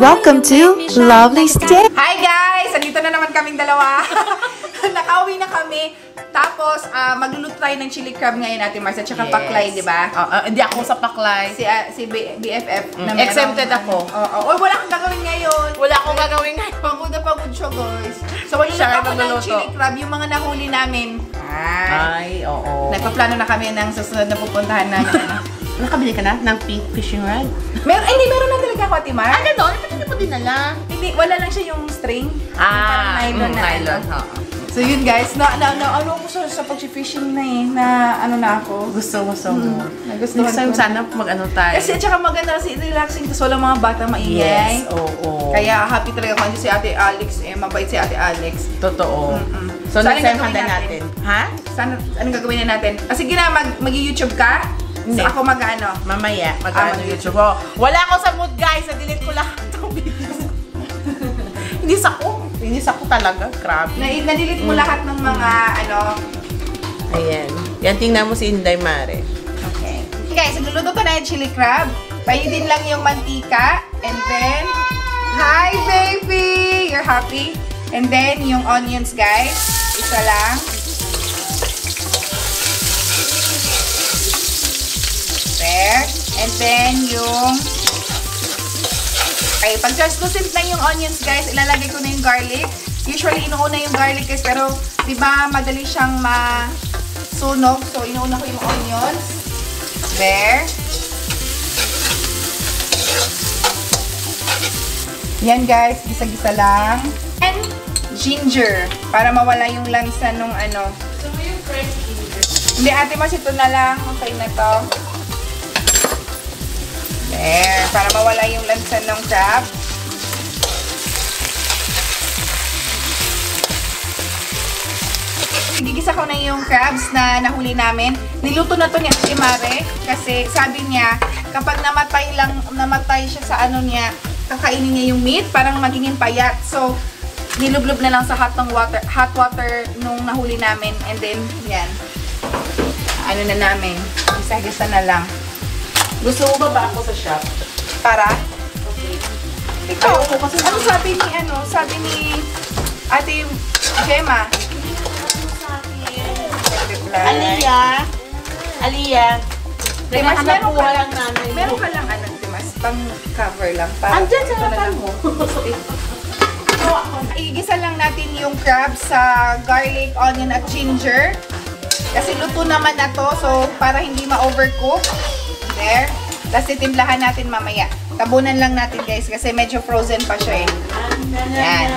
Welcome to Lovely Stay. Hi guys! Andito na naman kaming dalawa. Nakauwi na kami. Tapos, magluluto tayo ng chili crab ngayon natin, Mars. At saka paklay, di ba? Hindi ako sa paklay. Si BFF. Exempted ako. Wala akong gagawin ngayon. Wala akong gagawin ngayon. Pagod na pagod siya, guys. So, magluluto ako ng chili crab, yung mga nahuli namin. Ay, oo. Nagpaplano na kami ng susunod na pupuntahan namin. Nakabili ka na ng pink fishing rod? Meron na talaga ako, Ate Mar. Gano'n? Hindi mo dinala? Hindi, wala lang siya yung string. Parang nylon na nylon. So yun guys, ano ko sa pag-fishing na eh, na ano na ako. Gusto mo. Nagustuhan Next time sana mag-ano tayo. Kasi at saka maganda kasi relaxing kasi walang mga batang maingay. Yes, oo. Kaya happy talaga ako si Ate Alex eh, mabait si Ate Alex. Totoo. So next time handa natin. Ha? Sana, anong gagawin na natin? Sige na, mag-YouTube ka? Hindi. So ako mag-ano? Mamaya, mag-ano YouTube ko. Wala ako sa mood guys, na-delete ko lahat ng videos. Inis ako talaga, grabe. Na-delete mo lahat ng mga ano? Ayan. Yan, tingnan mo si Inday Mare. Okay. Guys, nagluluto ko na yung chili crab. Payudin lang yung mantika. And then, hi baby! You're happy? And then, yung onions guys. Isa lang. There. And then, yung... Okay, pag translucent na yung onions guys, ilalagay ko na yung garlic. Usually, inuuna yung garlic guys, pero di ba madali siyang masunog. So, inuuna ko yung onions. There. Yan guys, gisa-gisa lang. And ginger, para mawala yung lansa nung ano. So, yung fresh ginger? Hindi, Ate Mas, ito na lang. Okay na to. There, para mawala yung lansa ng crab. Gigisa ko na yung crabs na nahuli namin. Niluto na to ni Ate Mare kasi sabi niya kapag namatay siya sa ano niya, kakainin niya yung meat, parang magiging payat. So, nilublob na lang sa hot water nung nahuli namin. And then, yan. Ano na namin. Gisa-gisa na lang. Gusto mo ba ako sa shop? Para? Okay. Ikaw, ano sabi ni Ate Gemma? Aliyah. Timas, meron ka lang nanay mo. Meron ka lang Timas, pang cover lang. Andyan sa harapan mo. Igisa lang natin yung crab sa garlic, onion at ginger. Kasi luto naman na to, so para hindi ma-overcook. There. Tapos titimplahan natin mamaya. Tabunan lang natin guys kasi medyo frozen pa siya eh. Yan.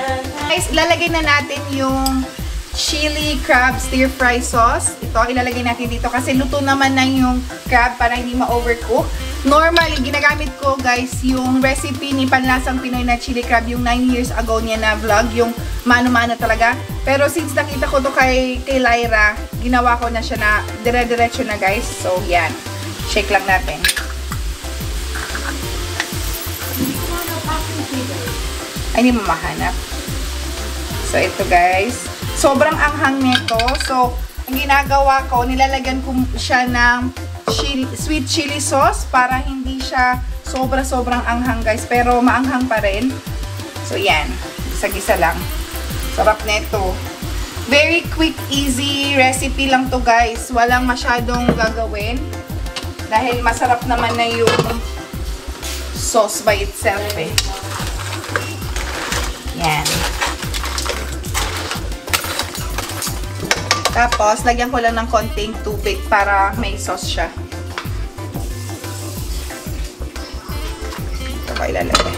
Guys, ilalagay na natin yung chili crab stir fry sauce. Ito, ilalagay natin dito kasi luto naman na yung crab para hindi ma-overcook. Normally, ginagamit ko guys yung recipe ni Panlasang Pinoy na chili crab yung 9 years ago niya na vlog, yung mano-mano talaga. Pero since nakita ko to kay Lyra, ginawa ko na siya na dire-diretso na guys. So, yan. Shake lang natin. Ay, hindi mo mahanap. So, ito guys. Sobrang anghang nito. So, ang ginagawa ko, nilalagyan ko siya ng sweet chili sauce para hindi siya sobrang anghang guys. Pero maanghang pa rin. So, yan. Gisa-gisa lang. Sarap nito. Very quick, easy recipe lang to guys. Walang masyadong gagawin. Dahil masarap naman na yung sauce by itself eh. Yan. Tapos, lagyan ko lang ng konting tubig para may sauce siya. Ito ba ilalagay?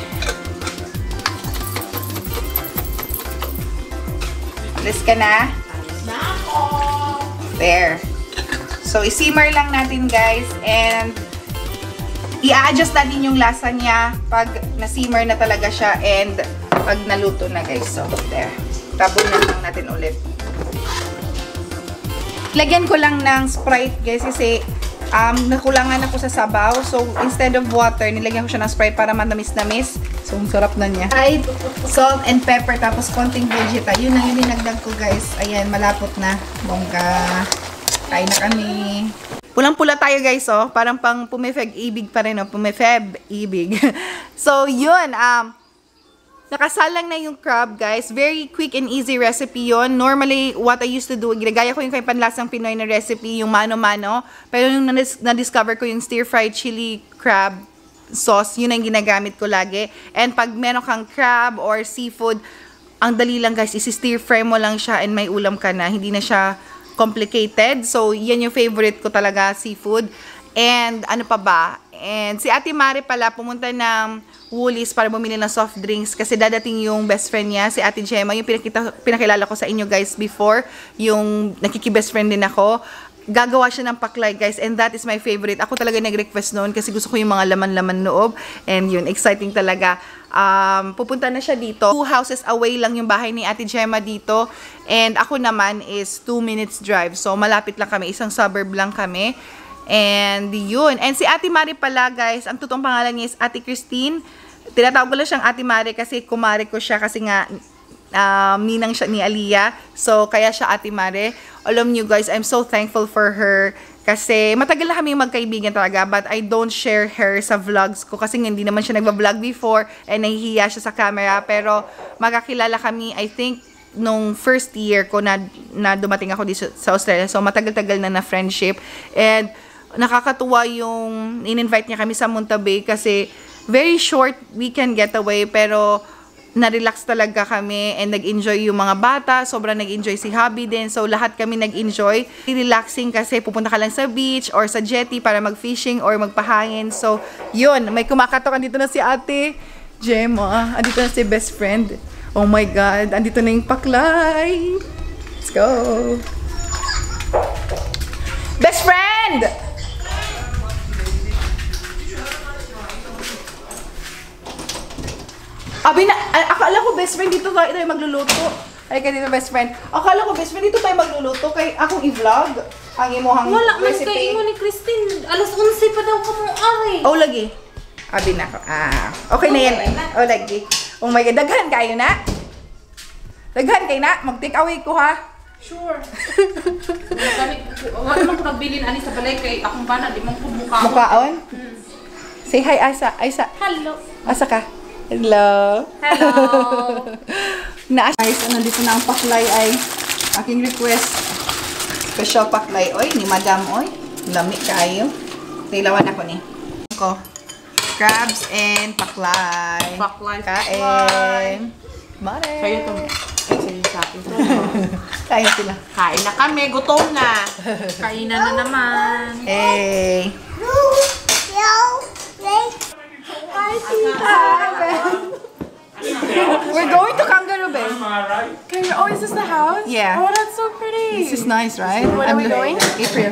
Alis ka na? There. So, isimmer lang natin guys and i-adjust natin yung lasa niya pag na-simmer na talaga siya and pag naluto na guys. So, there. Tabunan lang natin ulit. Lagyan ko lang ng Sprite guys kasi nakulangan ako sa sabaw. So, instead of water, nilagyan ko siya ng Sprite para manamis-namis. So, ang sarap na niya. Ay, salt and pepper, tapos konting vegeta. Yun lang yung dinagdag ko guys. Ayan, malapot na. Bongga. Kain na kami. Pulang-pula tayo guys, oh. Parang pang pumifeg ibig pa rin, oh. Pumifeb ibig. So, yun. nakasalang na yung crab, guys. Very quick and easy recipe yon. Normally, what I used to do, ginagaya ko yung kay panlasang Pinoy na recipe, yung mano-mano. Pero yung na-discover ko yung stir-fried chili crab sauce, yun ang ginagamit ko lagi. And pag meron kang crab or seafood, ang dali lang guys, isi-stir-fry mo lang siya and may ulam ka na. Hindi na siya complicated. So, yan yung favorite ko talaga, seafood. And ano pa ba? And si Ate Mare pala pumunta ng Woolies para bumili ng soft drinks kasi dadating yung best friend niya, si Ate Gemma, yung pinakilala ko sa inyo guys before, yung nakiki-best friend din ako. Gagawa siya ng paklay guys, and that is my favorite. Ako talaga nag-request noon kasi gusto ko yung mga laman-laman loob, and yun, exciting talaga. Pupunta na siya dito. 2 houses away lang yung bahay ni Ate Gemma dito, and ako naman is 2 minutes drive, so malapit lang kami, isang suburb lang kami. And yun. And si Ate Mare pala guys, ang totoong pangalan niya is Ate Christine. Tinatawag ko lang siyang Ate Mare kasi kumare ko siya kasi nga ninang siya ni Aliyah. So kaya siya Ate Mare. Alam niyo guys, I'm so thankful for her kasi matagal na kami magkaibigan talaga, but I don't share her sa vlogs ko kasi hindi naman siya nagba-vlog before and nahihiya siya sa camera. Pero magkakilala kami, I think nung first year ko na dumating ako dito sa Australia. So matagal-tagal na friendship, and nakakatuwa yung in-invite niya kami sa Munta Bay kasi very short weekend getaway, pero na-relax talaga kami and nag-enjoy yung mga bata. Sobrang nag-enjoy si hubby din. So, lahat kami nag-enjoy. Relaxing kasi pupunta ka lang sa beach or sa jetty para mag-fishing or magpahangin. So, yun. May kumakatok. Andito na si Ate Gemma. Andito na si best friend. Oh my God. Andito na yung paklay. Let's go. Best friend! Abi na, akala ko best friend dito tayo magluluto. Ay, dito best friend. Akala ko best friend dito tayo magluluto kay akong i-vlog ang imuhang wala man recipe. kay imo ni Christine. Alas 11 pa daw ka mo ari. Oh, lagi. Abi na ako. Okay na yan. Oh, lagi. Oh my God, daghan kayo na. Daghan kayo na. Mag-take away ko ha. Sure. Wala man ko nagbilin ani sa balay kay akong bana di man ko mukha. Mukhaon? Say hi, Asa. Asa. Hello. Asa ka? Hello. Hello. Guys, nandito na ang paklay ay aking request. Special paklay. Oy, ni Madam, oy. Lami kayo. Tilawan ako ni. Ko. Crabs and paklay. Paklay. Kain. Mare. Kayo to. Ay, sa'yo sa akin to. Kaya sila. Kain na kami. Gutom na. Kainan na naman. Hey. We're going to Kangaroo Bay. Oh, is this the house? Yeah. Oh, that's so pretty. This is nice, right? When are we going? April.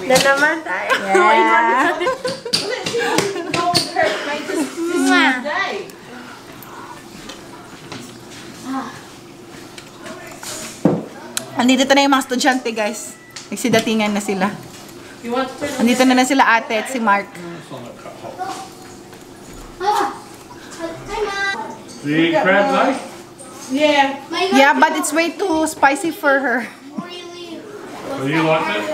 Na naman tayo. Yeah. Andito na yung mga estudyante, guys. Nagsidatingan na sila. Andito na sila ate at si Mark. The crab nice? Yeah. Yeah, but it's way too spicy for her. So you like it?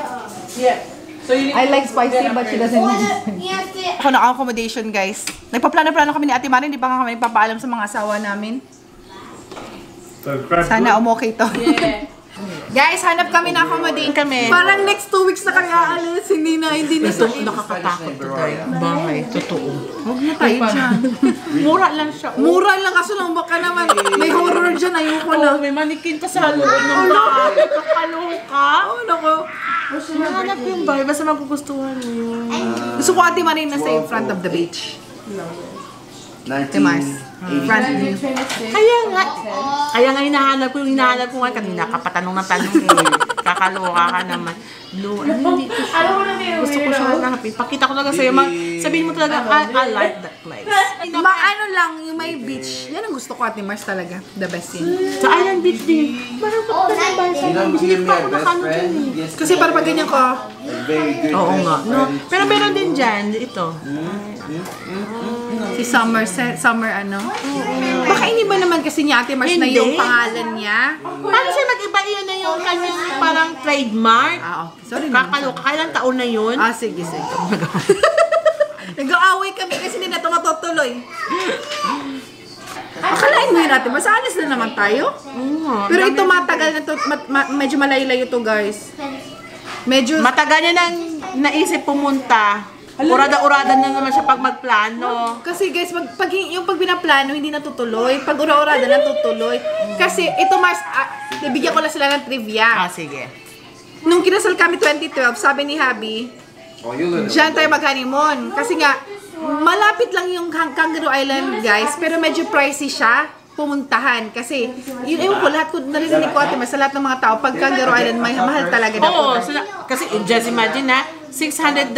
Yeah. So you need I like spicy, but she doesn't like it. Ako na accommodation, guys. Nagpaplano-plano kami ni Ate Mari, hindi pa kami nagpapaalam sa mga asawa namin. So crab Sana umokay to. Yeah. Guys, hanap kami na accommodation kami. Parang next 2 weeks na kami aalis. Hindi na Ito, nakakatakot to tayo. Bahay, totoo. Huwag na tayo dyan. Mura lang siya. Mura lang, kaso lang baka naman may horror dyan. Ayoko na. Oh, may manikin pa sa loob ng bahay. Kakaloka. Oh, nako. Hanap yung bahay. Basta magugustuhan mo. Gusto ko Ate Mari na sa in front of the beach. Mars. Front view. Kaya nga hinahanap ko nga kanina kapatanong na tanong eh. Kakaloka ka naman. No, hindi ko siya. Gusto ko siya hanapin. Pakita ko talaga sa'yo. Sabihin mo talaga, I like that place. Maano lang, yung may beach. Yan ang gusto ko Ate Mars talaga. The best yun. Sa Island Beach din. Parang ko na ba? You don't give me a best friend. Yes, Kasi para pag ganyan ko, very good. Oo best nga. No. friend. Pero meron din dyan, ito. si Summer ano. Baka hindi ba naman kasi niya Ate Mars na Hindi. yung pangalan niya? Paano siya mag-iba yun na yung kanyang parang trademark? Okay. Sorry. Kakaloka. Kailan taon na yun? Sige. Nag-aaway kami kasi hindi na ito matutuloy. Akalain mo yun natin, mas alis na naman tayo. Pero ito matagal na to, medyo malayo-layo to guys. Medyo... Matagal niya nang naisip pumunta. Urada-urada na naman siya pag magplano. Kasi guys, pag pinaplano, hindi natutuloy. Pag ura-urada, natutuloy. Kasi ito Mars, bibigyan ko lang sila ng trivia. Sige. Nung kinasal kami 2012, sabi ni Habi, diyan tayo mag-honeymoon. Kasi nga, malapit lang yung Kangaroo Island guys, pero medyo pricey siya pumuntahan. Kasi, yun ko, lahat ko narinig ko ate, sa lahat ng mga tao, pag Kangaroo Island, may mahal talaga na Oo, kasi just imagine na, $600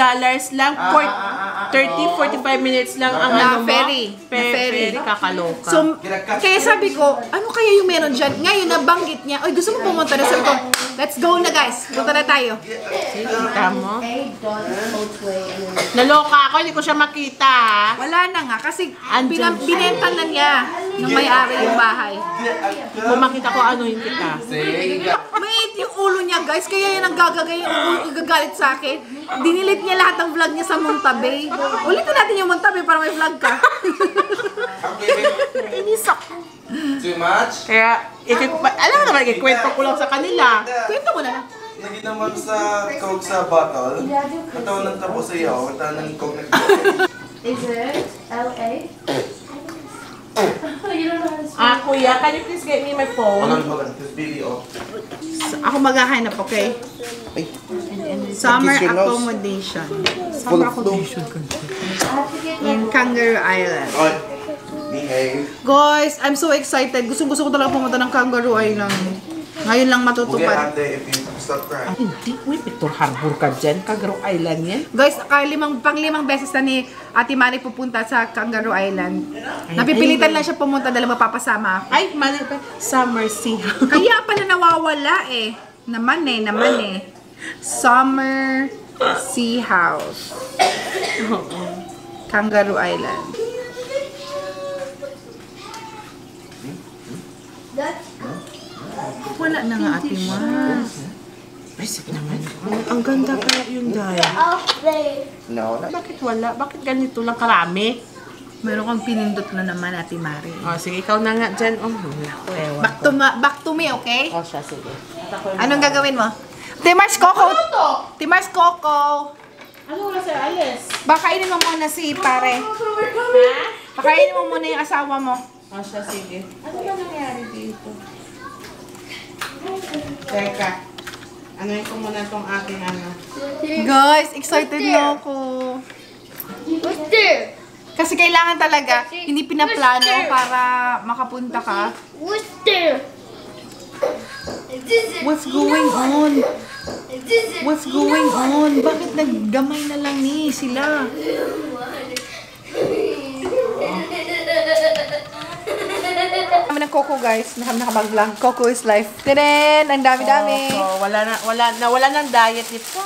lang, 30-45 minutes lang ang na ano mo. ferry. Ferry, kakaloka. So, kaya sabi ko, ano kaya yung meron dyan? Ngayon, nabanggit niya, oy, gusto mo pumunta na? Sabi ko, let's go na guys, punta na tayo. Kita mo? Naloka ako, hindi ko siya makita. Wala na nga, kasi Andyan siya. binenta na niya ng may-ari yung bahay. Kung makita ko ano yung kita. Mait yung ulo niya guys, kaya yan ang gagalit sa akin. Dinilit niya lahat ng vlog niya sa Montabay. Ulitin natin yung Montabay para may vlog ka. Inisak. Too much? Kaya, alam mo naman, ikwento ko lang sa kanila. Kwento mo na lang. Lagi naman sa Coke sa bottle. Katawan ng tapos sa iyo. Katawan ng Coke na Is it LA? You don't know how to speak. Kuya, can you please get me my phone? Hold on. This video off. Ako maghahanap, okay? Summer accommodation. Full of accommodation. In Kangaroo Island. Alright. Behave. Guys, I'm so excited. Gusto ko talaga pumunta ng Kangaroo Island. Ngayon lang We'll get matutupad. out there if you stop crying. Hindi, uy, Victor Harbor ka dyan. Kangaroo Island yan. Guys, pang-limang beses na ni Ate Mari pupunta sa Kangaroo Island. Napipilitan lang siya pumunta dahil mapapasama ako. Ay, mali pa. Summer Sea. Kaya pala nawawala eh. Naman eh. Summer Sea House. Kangaroo Island. Wala na nga Ate Mars. Isip naman. Ang ganda kaya yung dahil. No, not. Bakit wala? Bakit ganito lang karami? Meron kang pinindot na naman Ate Mari. Sige, ikaw na nga dyan. Wala ko, ewan ko. Back to me, okay? Siya, sige. Anong gagawin mo? Timars Coco! Timars Coco! Ano wala sa'yo, Alice? Bakainin mo muna si pare. Bakainin mo muna yung asawa mo. Siya, sige. Ano ba nangyari dito? Teka. Anuhin ko muna itong aking ano. Guys, excited na ako. What's there? Kasi kailangan talaga, hindi pinaplano para makapunta ka. What's there? What's going on? What's going on? Bakit naggamay na lang ni sila? Kami ng Coco guys, nakabag-vlog. Coco is life. Tadaan! Ang dami-dami. Wala nang diet ito.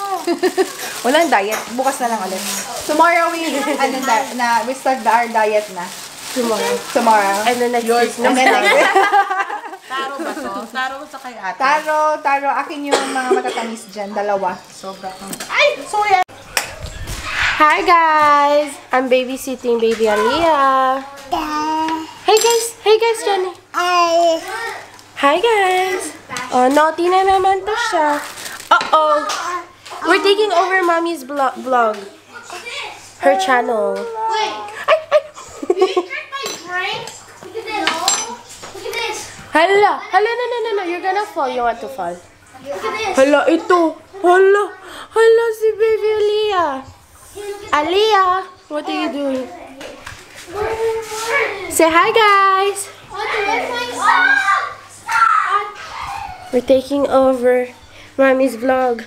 Walang diet. Bukas na lang ulit. Tomorrow we start our diet na. Tomorrow. And then next week. And then next week. Taro ba to? Taro sa kay ate. Taro. Akin yung mga matatamis dyan. Dalawa. Sobra kang... Hi guys! I'm babysitting baby Aliyah. Hey guys, Jenny. Hi guys. Oh, naughty na naman to siya. Uh-oh. We're taking over Mommy's vlog. Her channel. Wait. Ay! You drink my drink? Look at this. Look at this. Hala, no. You're gonna fall. You want to fall. Look at this. Hala, ito. Hala, si baby Aliyah. Aliyah, what are you doing? Say hi, guys. We're taking over Mommy's vlog.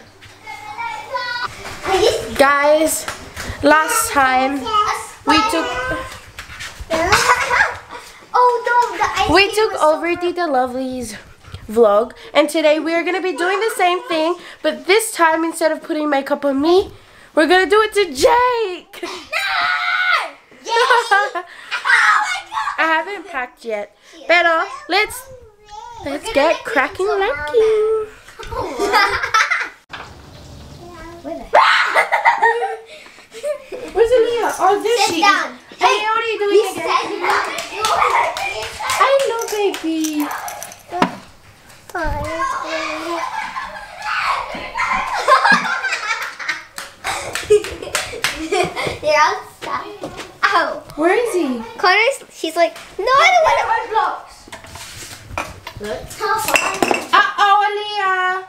Guys, last time we took over Tita Lovely's vlog, and today we are gonna be doing the same thing, but this time instead of putting makeup on me, we're gonna do it to Jake. I haven't packed yet, pero let's get cracking lacking. Where's Aliyah? Oh, there Sit she down. is. Hey, what are you doing again? baby. You're outside. Ow. Where is he? She's like, no, I don't want to run blocks. Let's have fun. Uh-oh, Aliyah.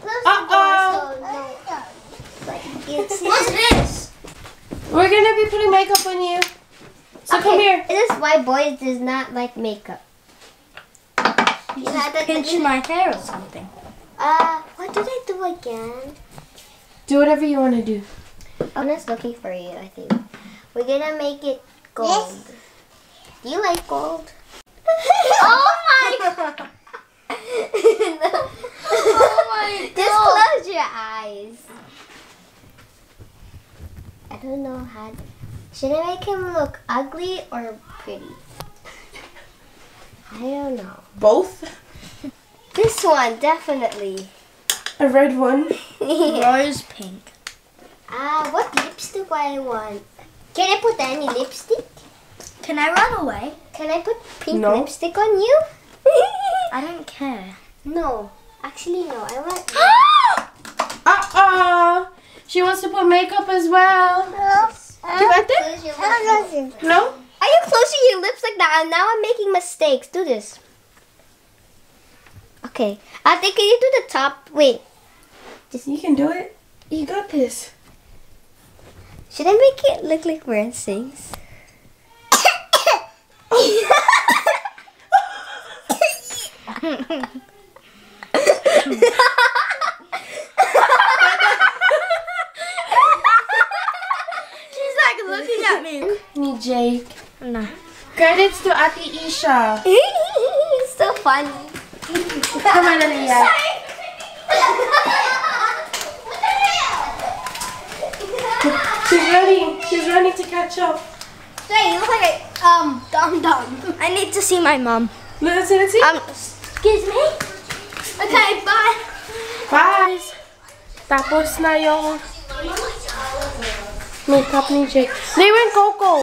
Close the door so no. What's this? We're gonna be putting makeup on you. So come here. This is why boys does not like makeup. You had to pinch my hair or something. What did I do again? Do whatever you want to do. I'm just looking for you, I think. We're gonna make it gold. Do you like gold? Oh my god! Oh my god! Just close your eyes. I don't know how. Should I make him look ugly or pretty? I don't know. Both? This one, definitely. A red one. Rose pink. What lipstick do I want? Can I put any lipstick? Can I run away? Can I put pink lipstick on you? I don't care. No. Actually, no. I want... Uh-oh. She wants to put makeup as well. No? Are you closing your lips like that? And now I'm making mistakes. Do this. Okay. I think can you do the top? Wait. You can do it. You got this. Should I make it look like we're sings? She's like looking at me. Me, Jake. No. Credits to Ate Isha. So funny. Come on, Aliyah. She's running. She's running to catch up. Hey, you look like a dum-dum. I need to see my mom. Let's see. Excuse me? Okay, bye. Bye. Tapos na yung makeup ni Jake. They went Coco.